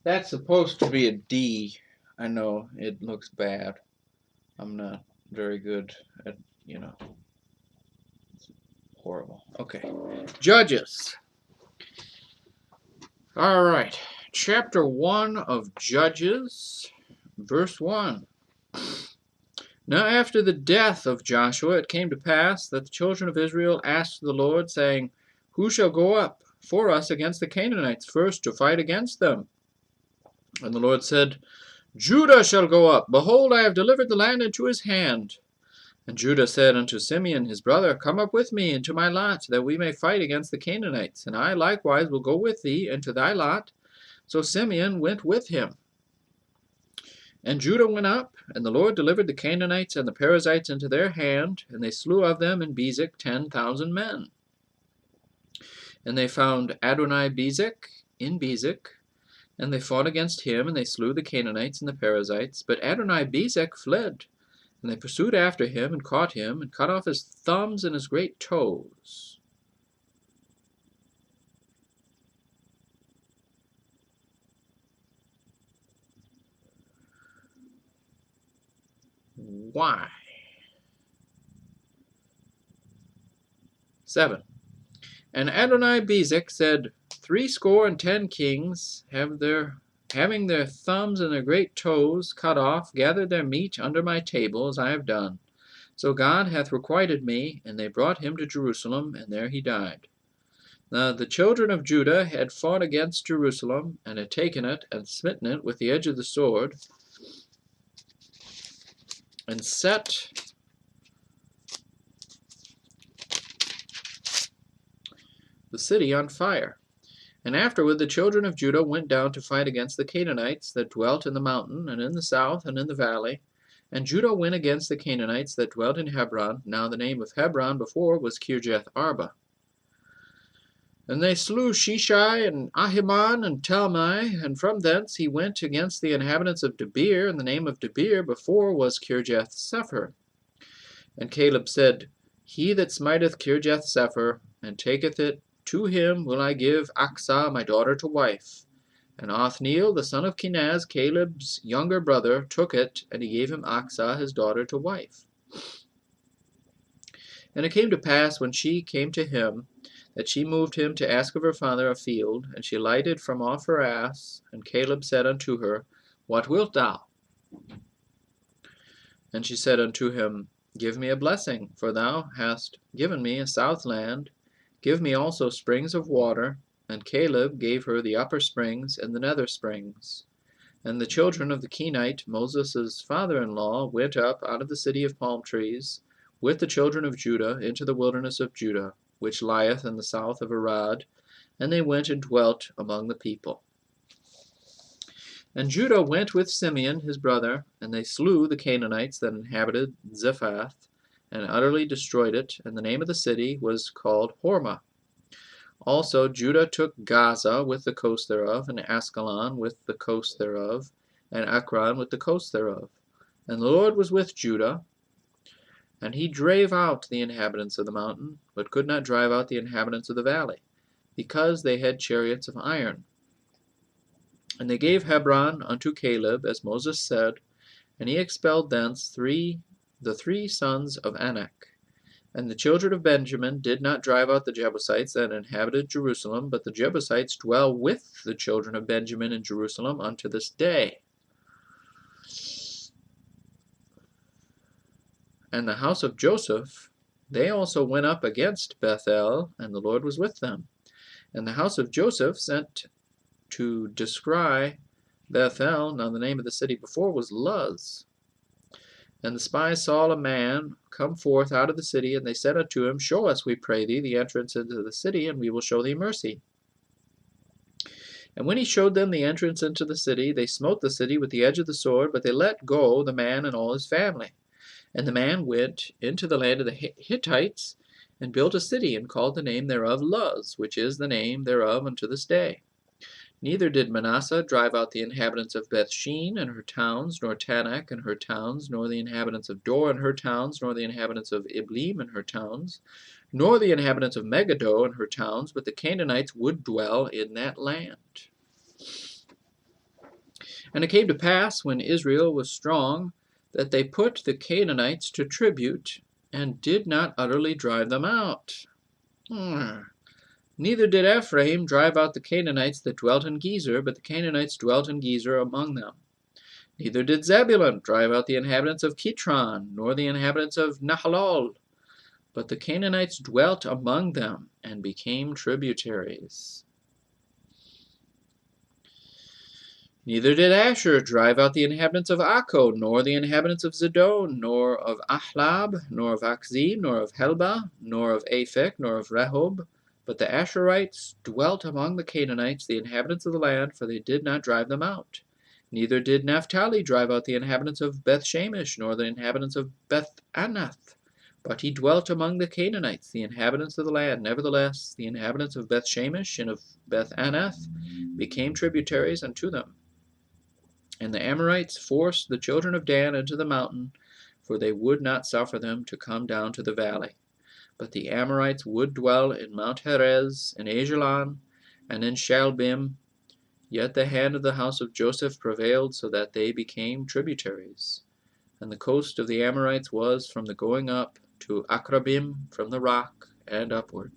That's supposed to be a D. I know it looks bad. I'm not very good at, you know, it's horrible. Okay. Judges. All right. Chapter 1 of Judges, verse 1. Now after the death of Joshua it came to pass that the children of Israel asked the Lord, saying, Who shall go up for us against the Canaanites first to fight against them? And the Lord said, Judah shall go up. Behold, I have delivered the land into his hand. And Judah said unto Simeon his brother, Come up with me into my lot, that we may fight against the Canaanites. And I likewise will go with thee into thy lot. So Simeon went with him. And Judah went up, and the Lord delivered the Canaanites and the Perizzites into their hand, and they slew of them in Bezek 10,000 men. And they found Adoni-Bezek in Bezek, and they fought against him, and they slew the Canaanites and the Perizzites. But Adoni-Bezek fled, and they pursued after him, and caught him, and cut off his thumbs and his great toes. Why? 7. And Adoni-Bezek said, 70 kings, having their thumbs and their great toes cut off, gathered their meat under my table, as I have done. So God hath requited me, and they brought him to Jerusalem, and there he died. Now the children of Judah had fought against Jerusalem, and had taken it, and smitten it with the edge of the sword, and set the city on fire. And afterward the children of Judah went down to fight against the Canaanites that dwelt in the mountain, and in the south, and in the valley. And Judah went against the Canaanites that dwelt in Hebron. Now the name of Hebron before was Kirjath Arba. And they slew Sheshai, and Ahiman, and Talmai, and from thence he went against the inhabitants of Debir, and the name of Debir before was Kirjath Sepher. And Caleb said, He that smiteth Kirjath Sepher, and taketh it, to him will I give Achsah my daughter to wife. And Othniel, the son of Kenaz, Caleb's younger brother, took it, and he gave him Achsah his daughter to wife. And it came to pass, when she came to him, that she moved him to ask of her father a field, and she lighted from off her ass. And Caleb said unto her, What wilt thou? And she said unto him, Give me a blessing, for thou hast given me a south land. Give me also springs of water. And Caleb gave her the upper springs and the nether springs. And the children of the Kenite, Moses' father-in-law, went up out of the city of palm trees, with the children of Judah, into the wilderness of Judah, which lieth in the south of Arad, and they went and dwelt among the people. And Judah went with Simeon his brother, and they slew the Canaanites that inhabited Zephath, and utterly destroyed it, and the name of the city was called Hormah. Also Judah took Gaza with the coast thereof, and Askelon with the coast thereof, and Ekron with the coast thereof. And the Lord was with Judah, and he drave out the inhabitants of the mountain, but could not drive out the inhabitants of the valley, because they had chariots of iron. And they gave Hebron unto Caleb, as Moses said, and he expelled thence the three sons of Anak. And the children of Benjamin did not drive out the Jebusites that inhabited Jerusalem, but the Jebusites dwell with the children of Benjamin in Jerusalem unto this day. And the house of Joseph, they also went up against Bethel, and the Lord was with them. And the house of Joseph sent to descry Bethel. Now the name of the city before was Luz. And the spies saw a man come forth out of the city, and they said unto him, Show us, we pray thee, the entrance into the city, and we will show thee mercy. And when he showed them the entrance into the city, they smote the city with the edge of the sword, but they let go the man and all his family. And the man went into the land of the Hittites, and built a city, and called the name thereof Luz, which is the name thereof unto this day. Neither did Manasseh drive out the inhabitants of Bethshean and her towns, nor Tanakh and her towns, nor the inhabitants of Dor and her towns, nor the inhabitants of Ibleam and her towns, nor the inhabitants of Megiddo and her towns, but the Canaanites would dwell in that land. And it came to pass, when Israel was strong, that they put the Canaanites to tribute, and did not utterly drive them out. Neither did Ephraim drive out the Canaanites that dwelt in Gezer, but the Canaanites dwelt in Gezer among them. Neither did Zebulun drive out the inhabitants of Kitron, nor the inhabitants of Nahalol, but the Canaanites dwelt among them, and became tributaries. Neither did Asher drive out the inhabitants of Akko, nor the inhabitants of Zidon, nor of Ahlab, nor of Achzib, nor of Helba, nor of Aphek, nor of Rehob. But the Asherites dwelt among the Canaanites, the inhabitants of the land, for they did not drive them out. Neither did Naphtali drive out the inhabitants of Bethshemesh, nor the inhabitants of Beth-anath. But he dwelt among the Canaanites, the inhabitants of the land. Nevertheless, the inhabitants of Bethshemesh and of Beth-anath became tributaries unto them. And the Amorites forced the children of Dan into the mountain, for they would not suffer them to come down to the valley. But the Amorites would dwell in Mount Herez, in Ajalon, and in Shalbim. Yet the hand of the house of Joseph prevailed, so that they became tributaries. And the coast of the Amorites was from the going up to Akrabim, from the rock, and upward.